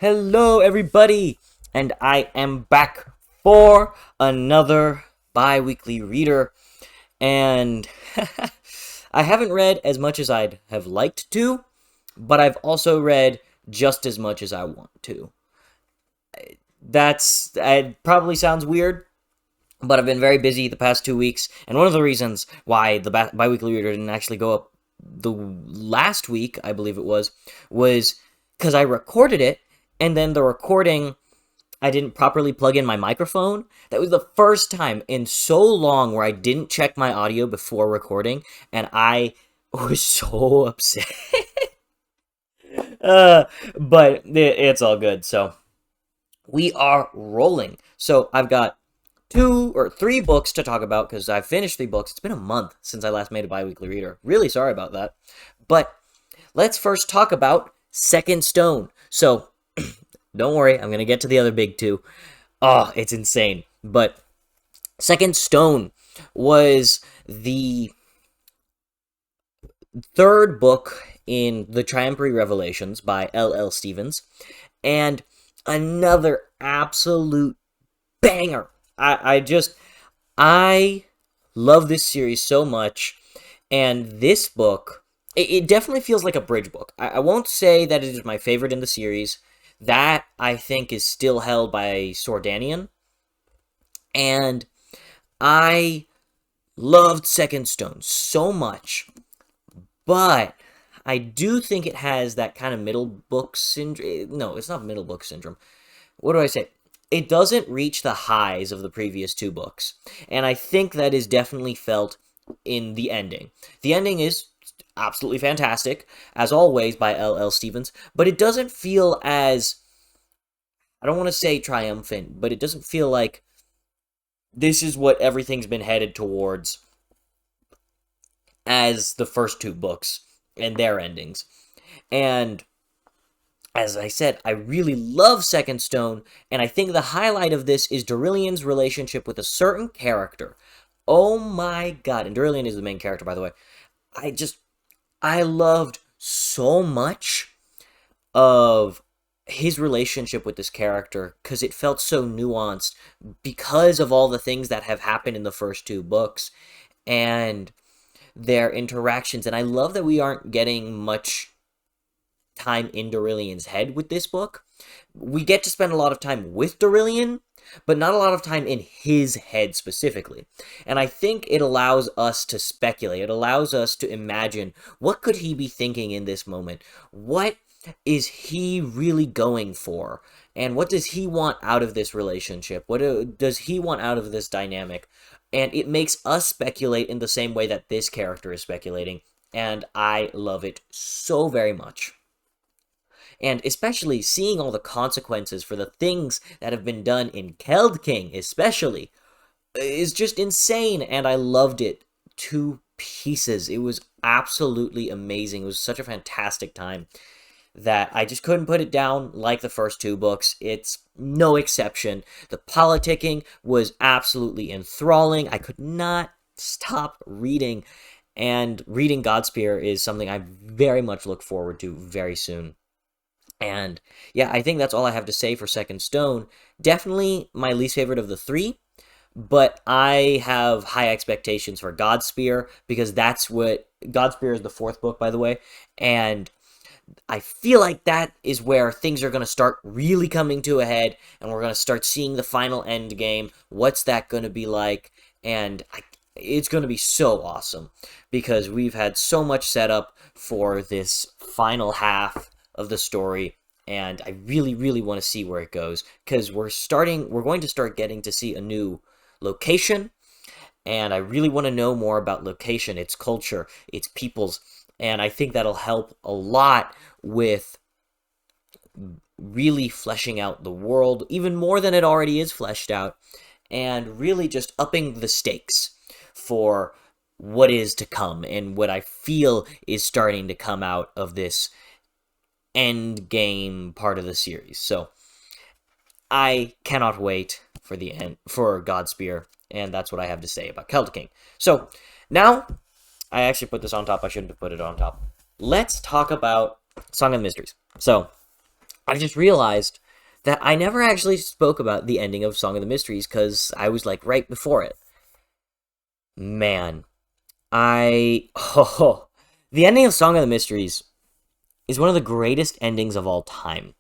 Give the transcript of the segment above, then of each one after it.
Hello, everybody, and I am back for another bi-weekly reader. And I haven't read as much as I'd have liked to, but I've also read just as much as I want to. It probably sounds weird, but I've been very busy the past 2 weeks, and one of the reasons why the bi-weekly reader didn't actually go up the last week, I believe it was because I recorded it, and then the recording I didn't properly plug in my microphone. That was the first time in so long where I didn't check my audio before recording, and I was so upset. uh, but it's all good. So we are rolling. So I've got 2 or 3 books to talk about because I've finished 3 books. It's been a month since I last made a bi-weekly reader. Really sorry about that. But let's first talk about Second Stone. So don't worry, I'm going to get to the other big two. Oh, it's insane. But Second Stone was the third book in the Triumvirate Revelations by L.L. Stevens, and another absolute banger. I love this series so much, and this book, it definitely feels like a bridge book. I won't say that it is my favorite in the series. That, I think, is still held by Sordanian. And I loved Second Stone so much. But I do think it has that kind of middle book syndrome. No, it's not middle book syndrome. What do I say? It doesn't reach the highs of the previous 2 books. And I think that is definitely felt in the ending. The ending is absolutely fantastic, as always, by L.L. Stevens, but it doesn't feel as, I don't want to say triumphant, but it doesn't feel like this is what everything's been headed towards as the first 2 books and their endings. And as I said, I really love Second Stone, and I think the highlight of this is Dorillion's relationship with a certain character. Oh my god, and Dorillion is the main character, by the way. I loved so much of his relationship with this character because it felt so nuanced because of all the things that have happened in the first 2 books and their interactions. And I love that we aren't getting much time in Dorillion's head with this book. We get to spend a lot of time with Dorillion, but not a lot of time in his head specifically. And I think it allows us to speculate. It allows us to imagine, what could he be thinking in this moment? What is he really going for? And what does he want out of this relationship? What does he want out of this dynamic? And it makes us speculate in the same way that this character is speculating. And I love it so very much. And especially seeing all the consequences for the things that have been done in Keld King, especially, is just insane, and I loved it to pieces. It was absolutely amazing. It was such a fantastic time that I just couldn't put it down like the first 2 books. It's no exception. The politicking was absolutely enthralling. I could not stop reading, and reading Godspear is something I very much look forward to very soon. And yeah, I think that's all I have to say for Second Stone. Definitely my least favorite of the 3, but I have high expectations for Godspear because that's what Godspear is, the 4th book, by the way, and I feel like that is where things are going to start really coming to a head, and we're going to start seeing the final end game. What's that going to be like? And it's going to be so awesome because we've had so much setup for this final half of the story, and I really, really want to see where it goes because we're going to start getting to see a new location, and I really want to know more about location, its culture, its peoples, and I think that'll help a lot with really fleshing out the world even more than it already is fleshed out, and really just upping the stakes for what is to come and what I feel is starting to come out of this end game part of the series. So I cannot wait for the end for Godspear, and that's what I have to say about Keld King. So now I actually put this on top. I shouldn't have put it on top. Let's talk about Song of Mysteries. So I just realized that I never actually spoke about the ending of Song of the Mysteries because I was like right before it. Man, oh, the ending of Song of the Mysteries is one of the greatest endings of all time.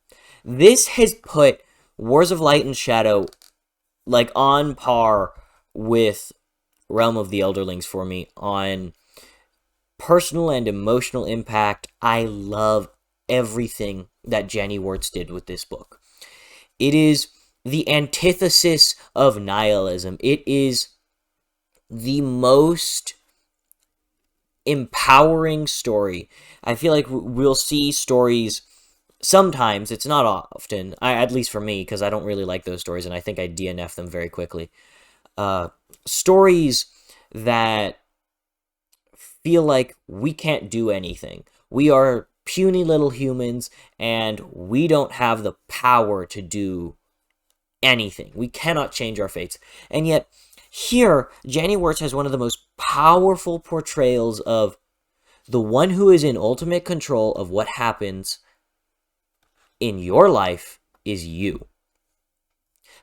This has put Wars of Light and Shadow like on par with Realm of the Elderlings for me on personal and emotional impact. I love everything that Jenny Wirtz did with this book. It is the antithesis of nihilism. It is the most empowering story. I feel like we'll see stories sometimes, it's not often, at least for me, because I don't really like those stories and I think I DNF them very quickly. Stories that feel like we can't do anything. We are puny little humans and we don't have the power to do anything. We cannot change our fates. And yet, here, Jenny Wirtz has one of the most powerful portrayals of the one who is in ultimate control of what happens in your life is you.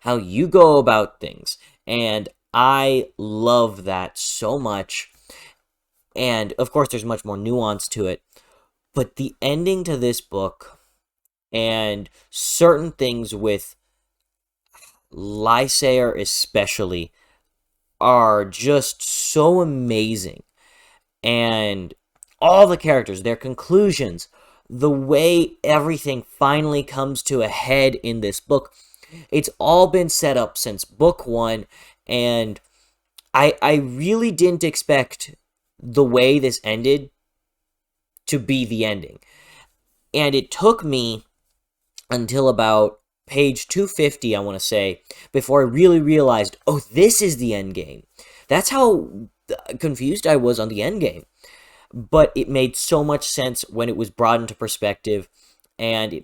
How you go about things. And I love that so much. And of course, there's much more nuance to it. But the ending to this book and certain things with Lysair especially are just so amazing. And all the characters, their conclusions, the way everything finally comes to a head in this book, it's all been set up since book one, and I really didn't expect the way this ended to be the ending. And it took me until about page 250, I want to say, before I really realized, oh, this is the end game. That's how confused I was on the end game. But it made so much sense when it was brought into perspective, and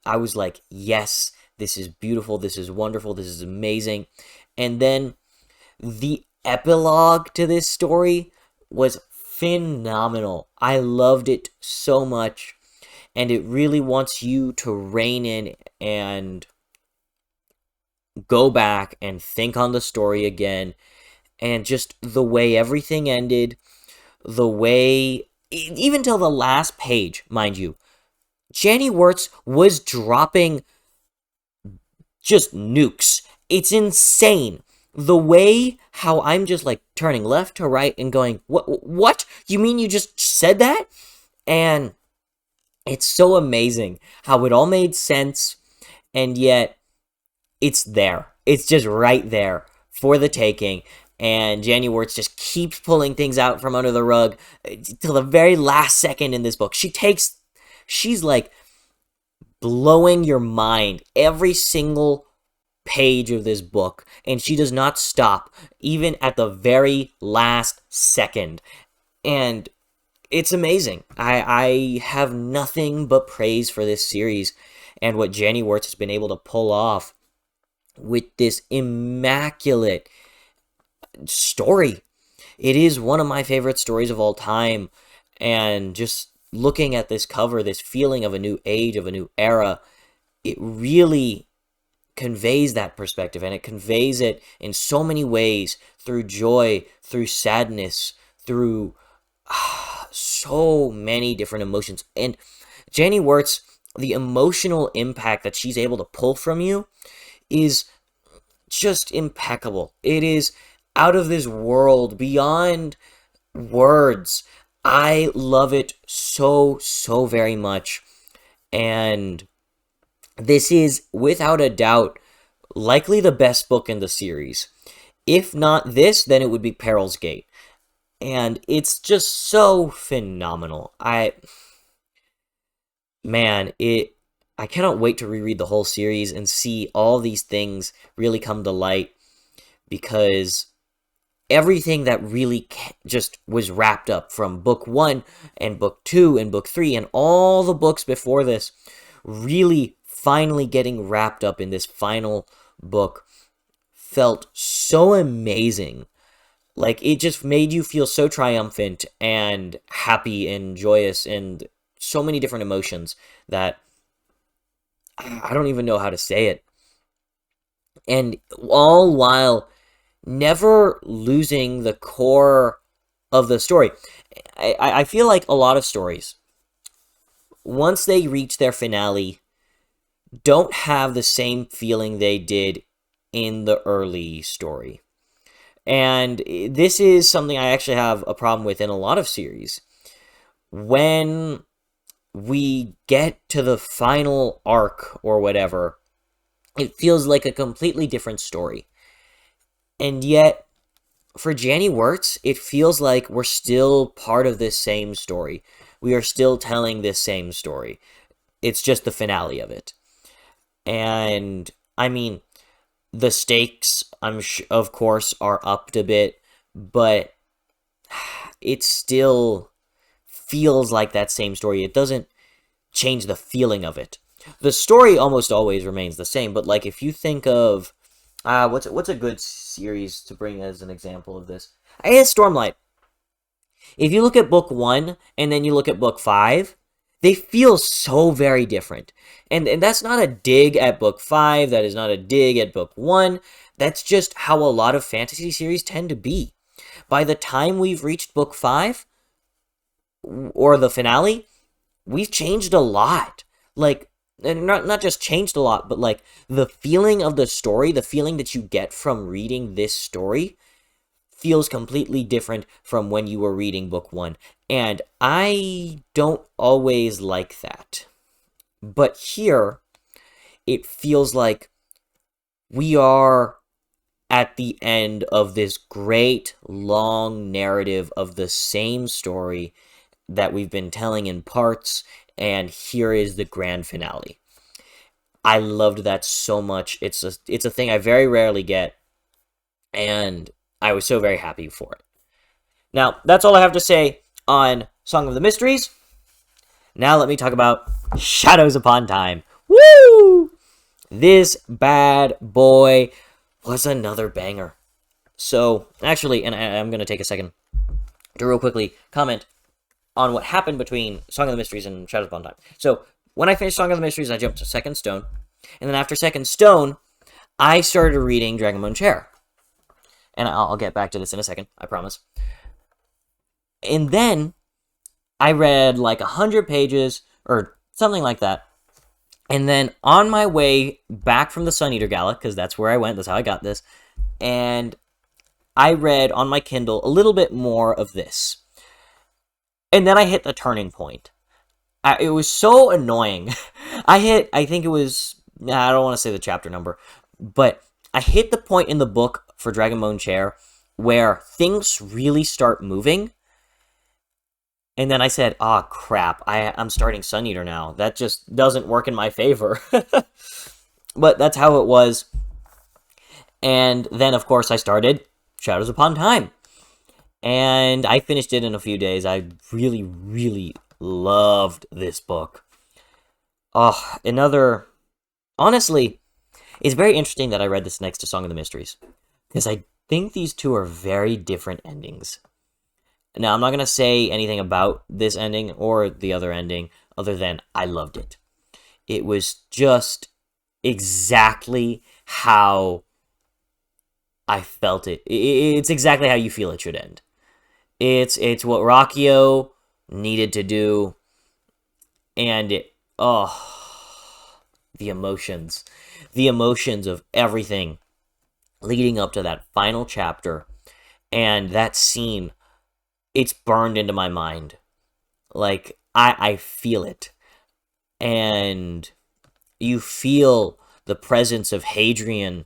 I was like, yes, this is beautiful, this is wonderful, this is amazing. And then the epilogue to this story was phenomenal. I loved it so much, and it really wants you to rein in and go back and think on the story again, and just the way everything ended, the way, even till the last page, mind you, Jenny Wirtz was dropping just nukes. It's insane. The way how I'm just like turning left to right and going, what? You mean you just said that? And it's so amazing how it all made sense, and yet it's there. It's just right there for the taking. And Jenny Wirtz just keeps pulling things out from under the rug till the very last second in this book. She's like blowing your mind every single page of this book, and she does not stop, even at the very last second. And it's amazing. I have nothing but praise for this series and what Jenny Wirtz has been able to pull off with this immaculate story. It is one of my favorite stories of all time, and just looking at this cover, this feeling of a new age, of a new era, it really conveys that perspective, and it conveys it in so many ways, through joy, through sadness, through so many different emotions. And Jenny Wirtz, the emotional impact that she's able to pull from you is just impeccable. It is out of this world, beyond words. I love it so very much. And this is, without a doubt, likely the best book in the series. If not this, then it would be Peril's Gate. And it's just so phenomenal. I cannot wait to reread the whole series and see all these things really come to light, because everything that really just was wrapped up from book 1 and book 2 and book 3 and all the books before this, really finally getting wrapped up in this final book, felt so amazing. Like, it just made you feel so triumphant and happy and joyous and so many different emotions that I don't even know how to say it. And all while never losing the core of the story. I feel like a lot of stories, once they reach their finale, don't have the same feeling they did in the early story. And this is something I actually have a problem with in a lot of series. When we get to the final arc or whatever, it feels like a completely different story. And yet, for Janny Wirtz, it feels like we're still part of this same story. We are still telling this same story. It's just the finale of it. And, I mean, the stakes, of course, are upped a bit, but it still feels like that same story. It doesn't change the feeling of it. The story almost always remains the same, but like if you think of what's a good series to bring as an example of this? I guess Stormlight. If you look at book 1 and then you look at book 5, they feel so very different. And that's not a dig at book 5, that is not a dig at book 1. That's just how a lot of fantasy series tend to be. By the time we've reached book 5 or the finale, we've changed a lot. Like, and not just changed a lot, but like the feeling of the story, the feeling that you get from reading this story feels completely different from when you were reading book 1. And I don't always like that. But here, it feels like we are at the end of this great long narrative of the same story that we've been telling in parts, and here is the grand finale. I loved that so much. It's a thing I very rarely get, and I was so very happy for it. Now, that's all I have to say on Song of the Mysteries. Now let me talk about Shadows Upon Time. Woo! This bad boy was another banger. So, actually, and I'm going to take a second to real quickly comment on what happened between Song of the Mysteries and Shadows Upon Time. So, when I finished Song of the Mysteries, I jumped to Second Stone. And then after Second Stone, I started reading Dragonbone Chair. And I'll get back to this in a second, I promise. And then I read like 100 pages or something like that. And then on my way back from the Sun Eater Gala, because that's where I went, that's how I got this, and I read on my Kindle a little bit more of this. And then I hit the turning point. It was so annoying. I think it was, I don't want to say the chapter number, but I hit the point in the book for Dragonbone Chair where things really start moving. And then I said, oh, crap, I'm starting Sun Eater now. That just doesn't work in my favor. But that's how it was. And then, of course, I started Shadows Upon Time. And I finished it in a few days. I really, really loved this book. Oh, honestly, it's very interesting that I read this next to Song of the Mysteries. Because I think these two are very different endings. Now, I'm not going to say anything about this ending or the other ending other than I loved it. It was just exactly how I felt it. It's exactly how you feel it should end. It's what Rakio needed to do, and the emotions of everything leading up to that final chapter, and that scene, it's burned into my mind. Like, I feel it, and you feel the presence of Hadrian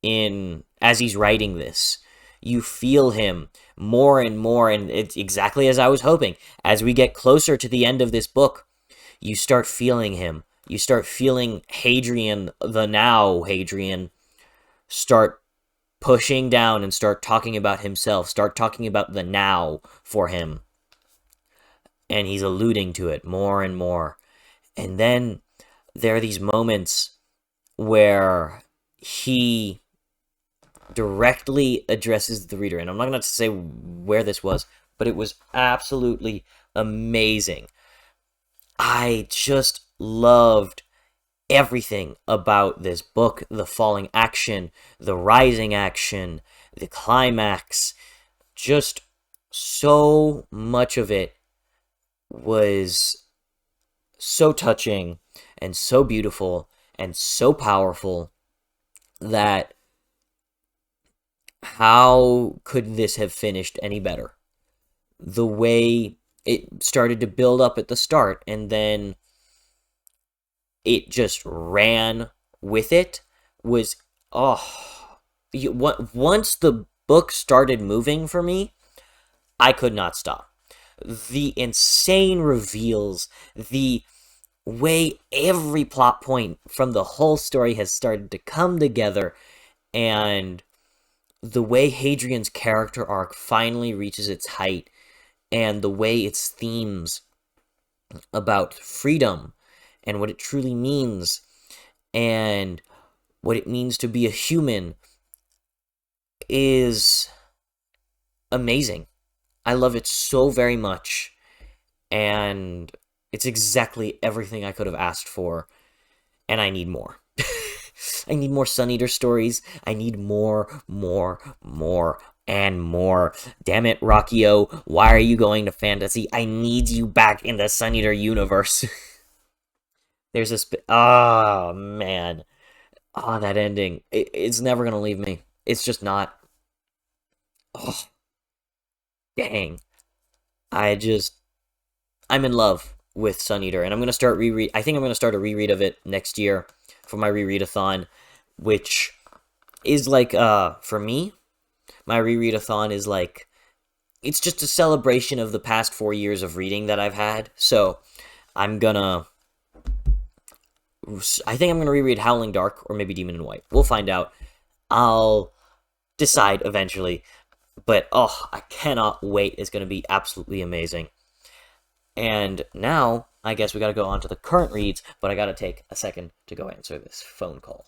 as he's writing this. You feel him more and more, and it's exactly as I was hoping. As we get closer to the end of this book, you start feeling him. You start feeling Hadrian, the now Hadrian, start pushing down and start talking about himself, start talking about the now for him. And he's alluding to it more and more. And then there are these moments where he directly addresses the reader. And I'm not going to say where this was, but it was absolutely amazing. I just loved everything about this book, the falling action, the rising action, the climax, just so much of it was so touching and so beautiful and so powerful that how could this have finished any better? The way it started to build up at the start and then it just ran with it was, once the book started moving for me, I could not stop. The insane reveals, the way every plot point from the whole story has started to come together, and the way Hadrian's character arc finally reaches its height, and the way its themes about freedom and what it truly means, and what it means to be a human is amazing. I love it so very much, and it's exactly everything I could have asked for, and I need more. I need more Sun Eater stories. I need more, and more. Damn it, Rockio, why are you going to fantasy? I need you back in the Sun Eater universe. There's a oh, man. Oh, that ending. It's never gonna leave me. It's just not. Oh, dang. I'm in love with Sun Eater, and I'm gonna start I think I'm gonna start a reread of it next year for my rereadathon, which is like, for me, my rereadathon is like, it's just a celebration of the past 4 years of reading that I've had. So I think I'm gonna reread Howling Dark or maybe Demon in White. We'll find out. I'll decide eventually. But, I cannot wait. It's going to be absolutely amazing. And now, I guess we got to go on to the current reads, but I got to take a second to go answer this phone call.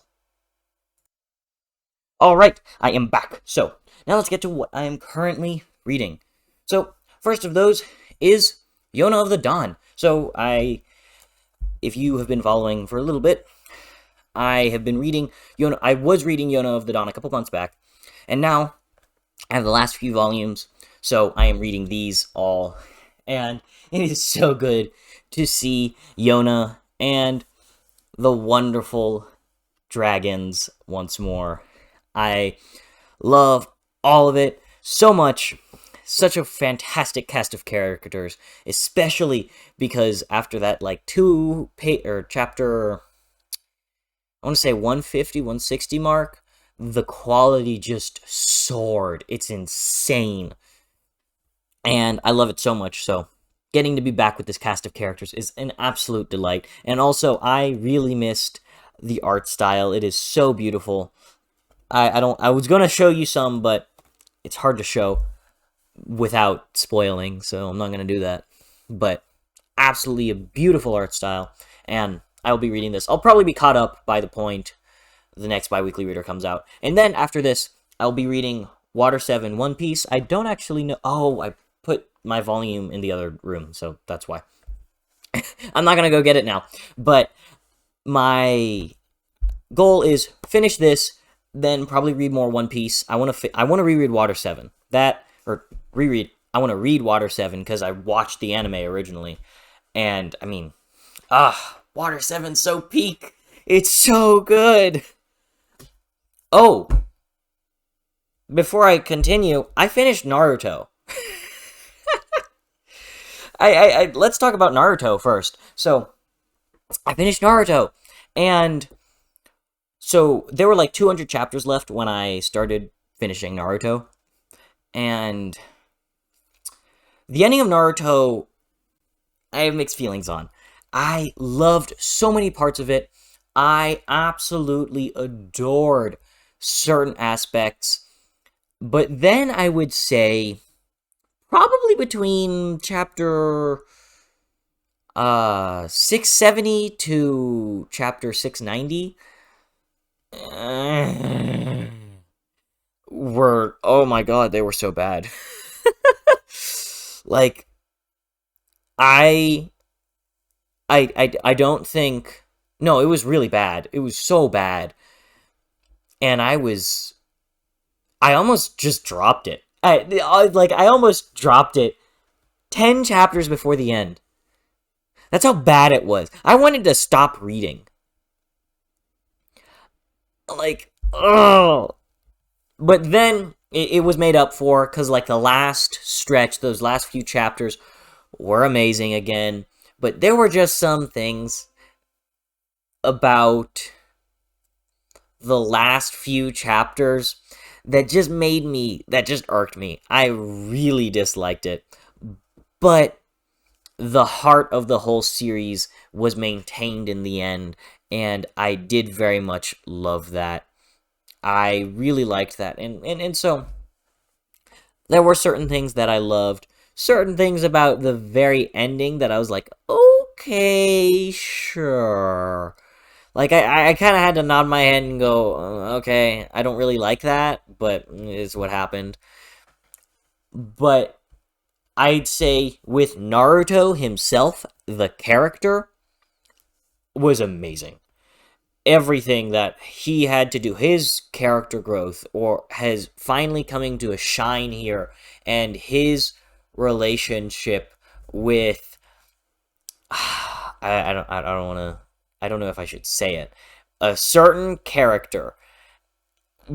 Alright, I am back. So, now let's get to what I am currently reading. So, first of those is Yona of the Dawn. So, if you have been following for a little bit, I have been reading Yona. I was reading Yona of the Dawn a couple months back, and now I have the last few volumes, so I am reading these all, and it is so good to see Yona and the wonderful dragons once more. I love all of it so much. Such a fantastic cast of characters, especially because after that, like, chapter, I want to say 150, 160 mark, the quality just soared. It's insane. And I love it so much, so getting to be back with this cast of characters is an absolute delight. And also, I really missed the art style. It is so beautiful. I was going to show you some, but it's hard to show without spoiling, so I'm not going to do that. But absolutely a beautiful art style, and I'll be reading this. I'll probably be caught up by the point the next Biweekly reader comes out. And then after this, I'll be reading Water 7 One Piece. I don't actually know. Oh, I put my volume in the other room, so that's why. I'm not going to go get it now. But my goal is finish this, then probably read more One Piece. I want to reread Water 7. I want to read Water 7 because I watched the anime originally. And, I mean, Water 7's so peak. It's so good. Oh, before I continue, I finished Naruto. Let's talk about Naruto first. So, I finished Naruto, and so there were like 200 chapters left when I started finishing Naruto, and the ending of Naruto, I have mixed feelings on. I loved so many parts of it. I absolutely adored certain aspects, but then I would say probably between chapter 670 to chapter 690 were, oh my god, they were so bad. Like, I don't think No, it was really bad. It was so bad. And I almost just dropped it. I almost dropped it 10 chapters before the end. That's how bad it was. I wanted to stop reading. Like, oh. But then it was made up for because, like, the last stretch, those last few chapters were amazing again. But there were just some things about the last few chapters that just irked me. I really disliked it. But the heart of the whole series was maintained in the end, and I did very much love that. I really liked that. And so there were certain things that I loved, certain things about the very ending that I was like, okay, sure. Like, I kind of had to nod my head and go, okay, I don't really like that, but it's what happened. But I'd say with Naruto himself, the character was amazing. Everything that he had to do, his character growth, or has finally coming to a shine here, and his relationship with I don't want to I don't know if I should say it. A certain character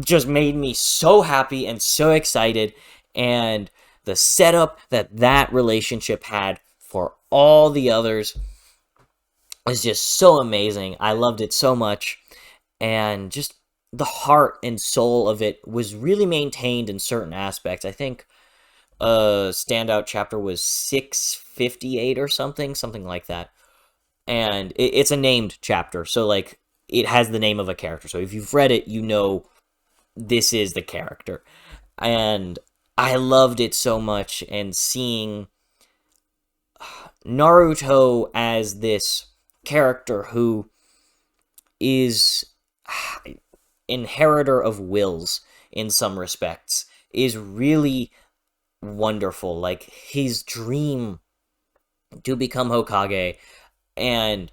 just made me so happy and so excited, and the setup that that relationship had for all the others was just so amazing. I loved it so much, and just the heart and soul of it was really maintained in certain aspects. I think a standout chapter was 658 or something like that. And it's a named chapter, so like it has the name of a character. So if you've read it, you know this is the character. And I loved it so much, and seeing Naruto as this character who is inheritor of wills in some respects is really wonderful. Like, his dream to become Hokage, and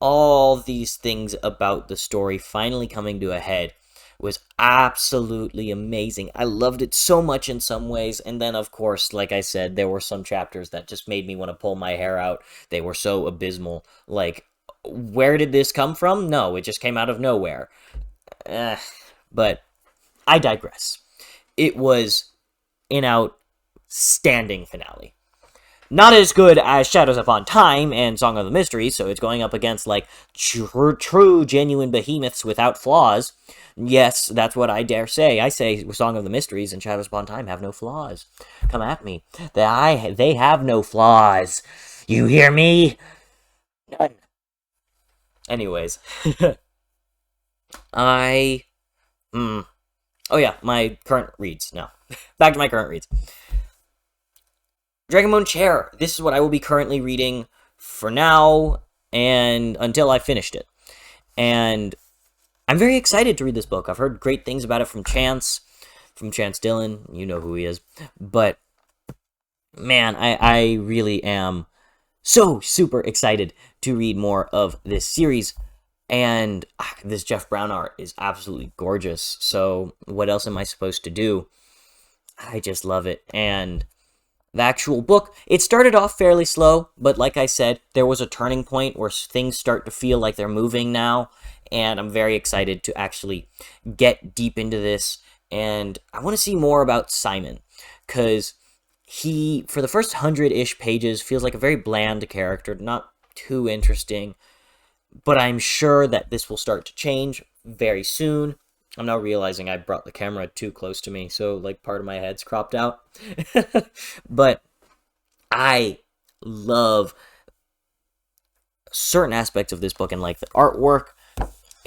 all these things about the story finally coming to a head, was absolutely amazing. I loved it so much in some ways, and then, of course, like I said, there were some chapters that just made me want to pull my hair out. They were so abysmal. Like, where did this come from? No, it just came out of nowhere. But I digress. It was an outstanding finale. Not as good as Shadows Upon Time and Song of the Mysteries, so it's going up against, like, true, genuine behemoths without flaws. Yes, that's what I dare say. I say Song of the Mysteries and Shadows Upon Time have no flaws. Come at me. They have no flaws. You hear me? None. Anyways. I... Oh yeah, my current reads. No. Back to my current reads. Dragon Bone Chair. This is what I will be currently reading for now and until I finished it. And I'm very excited to read this book. I've heard great things about it from Chance Dillon. You know who he is. But, man, I really am so super excited to read more of this series. And this Jeff Brown art is absolutely gorgeous. So what else am I supposed to do? I just love it. And the actual book, it started off fairly slow, but like I said, there was a turning point where things start to feel like they're moving now, and I'm very excited to actually get deep into this, and I want to see more about Simon, because he, for the first 100-ish pages, feels like a very bland character, not too interesting, but I'm sure that this will start to change very soon. I'm now realizing I brought the camera too close to me, so, like, part of my head's cropped out. But I love certain aspects of this book, and, like, the artwork,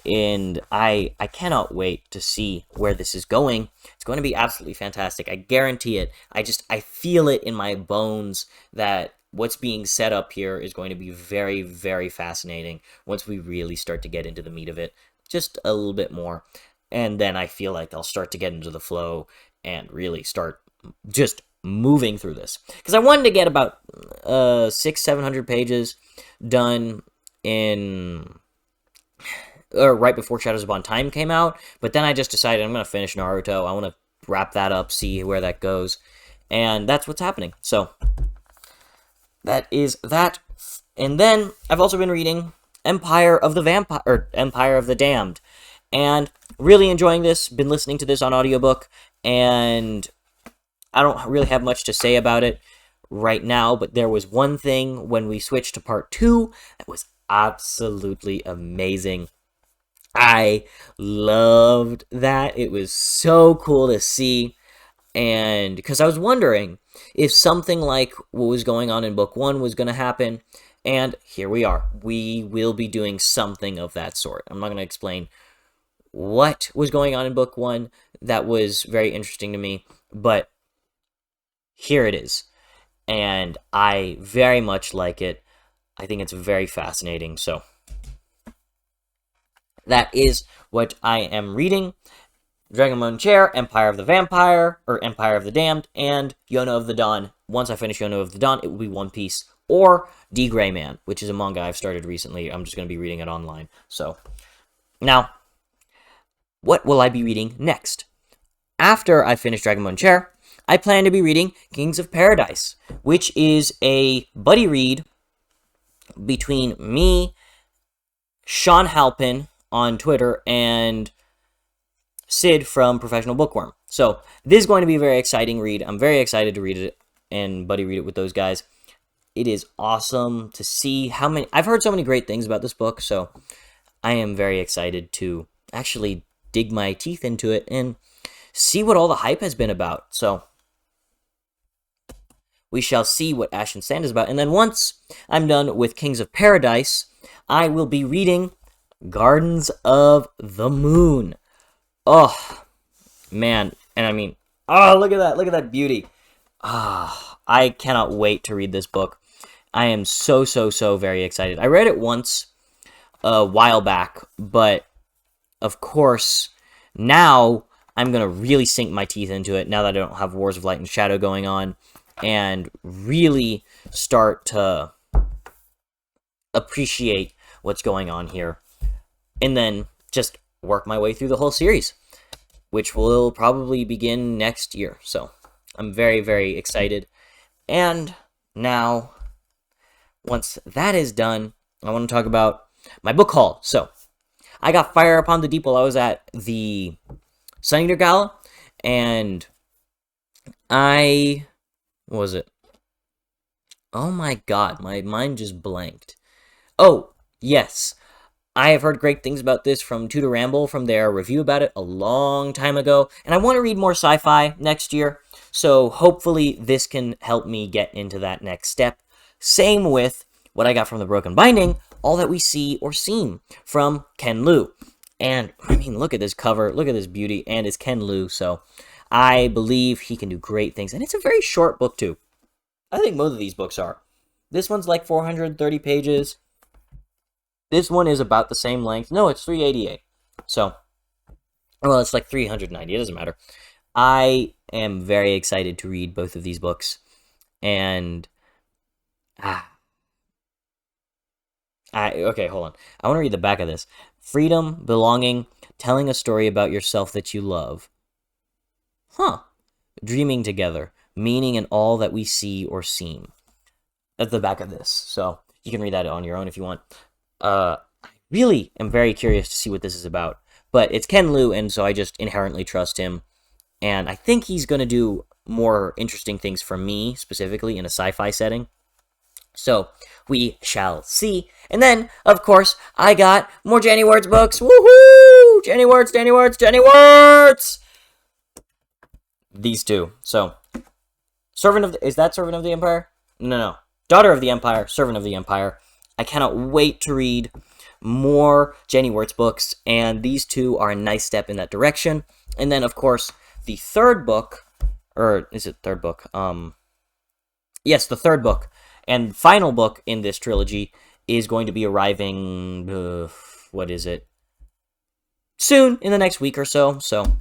and I cannot wait to see where this is going. It's going to be absolutely fantastic. I guarantee it. I feel it in my bones that what's being set up here is going to be very, very fascinating once we really start to get into the meat of it just a little bit more. And then I feel like I'll start to get into the flow and really start just moving through this. Because I wanted to get about 600-700 pages done in or right before Shadows Upon Time came out, but then I just decided I'm going to finish Naruto. I want to wrap that up, see where that goes, and that's what's happening. So, that is that. And then, I've also been reading Empire of the Vampire, or Empire of the Damned, and really enjoying this. Been listening to this on audiobook, and I don't really have much to say about it right now, but there was one thing when we switched to part 2 that was absolutely amazing. I loved that. It was so cool to see, and because I was wondering if something like what was going on in book 1 was going to happen, and here we are. We will be doing something of that sort. I'm not going to explain what was going on in book 1. That was very interesting to me, but here it is, and I very much like it. I think it's very fascinating, so that is what I am reading. Dragonbone Chair, Empire of the Vampire, or Empire of the Damned, and Yona of the Dawn. Once I finish Yona of the Dawn, it will be One Piece, or D. Gray Man, which is a manga I've started recently. I'm just going to be reading it online. So, now, what will I be reading next? After I finish Dragonbone Chair, I plan to be reading Kings of Paradise, which is a buddy read between me, Sean Halpin on Twitter, and Sid from Professional Bookworm. So this is going to be a very exciting read. I'm very excited to read it and buddy read it with those guys. It is awesome to see how many... I've heard so many great things about this book, so I am very excited to actually dig my teeth into it and see what all the hype has been about. So we shall see what Ash and Sand is about. And then once I'm done with Kings of Paradise, I will be reading Gardens of the Moon. Oh, man. And I mean, oh, look at that. Look at that beauty. Ah, I cannot wait to read this book. I am so very excited. I read it once a while back, but of course, now I'm going to really sink my teeth into it now that I don't have Wars of Light and Shadow going on, and really start to appreciate what's going on here. And then just work my way through the whole series, which will probably begin next year. So I'm very excited. And now, once that is done, I want to talk about my book haul. So I got Fire Upon the Deep while I was at the Sun Eater Gala, and what was it? Oh my god, my mind just blanked. Oh, yes. I have heard great things about this from Tudor Ramble, from their review about it a long time ago, and I want to read more sci-fi next year, so hopefully this can help me get into that next step. Same with what I got from The Broken Binding, All That We See or Seem, from Ken Liu. And, I mean, look at this cover, look at this beauty, and it's Ken Liu, so I believe he can do great things, and it's a very short book, too. I think both of these books are. This one's like 430 pages. This one is about the same length. No, it's 388. So, well, it's like 390. It doesn't matter. I am very excited to read both of these books. And, okay, hold on. I want to read the back of this. Freedom, belonging, telling a story about yourself that you love. Huh. Dreaming together, meaning in all that we see or seem. That's the back of this. So, you can read that on your own if you want. I really am very curious to see what this is about. But it's Ken Liu, and so I just inherently trust him. And I think he's going to do more interesting things for me, specifically in a sci-fi setting. So, we shall see. And then, of course, I got more Jenny Words books. Woohoo! Jenny Words, Jenny Words, Jenny Words! These two. So, is that Servant of the Empire? No. Daughter of the Empire, Servant of the Empire. I cannot wait to read more Jenny Wirtz books, and these two are a nice step in that direction. And then, of course, the third book, or is it third book? Yes, the third book, and final book in this trilogy is going to be arriving, what is it? Soon, in the next week or so. So,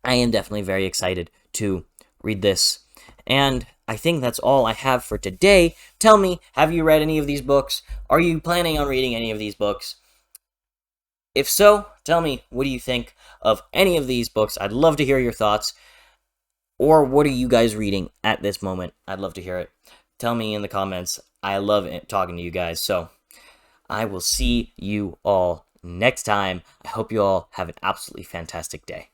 I am definitely very excited to read this. And I think that's all I have for today. Tell me, have you read any of these books? Are you planning on reading any of these books? If so, tell me, what do you think of any of these books? I'd love to hear your thoughts. Or what are you guys reading at this moment? I'd love to hear it. Tell me in the comments. I love it, talking to you guys. So I will see you all next time. I hope you all have an absolutely fantastic day.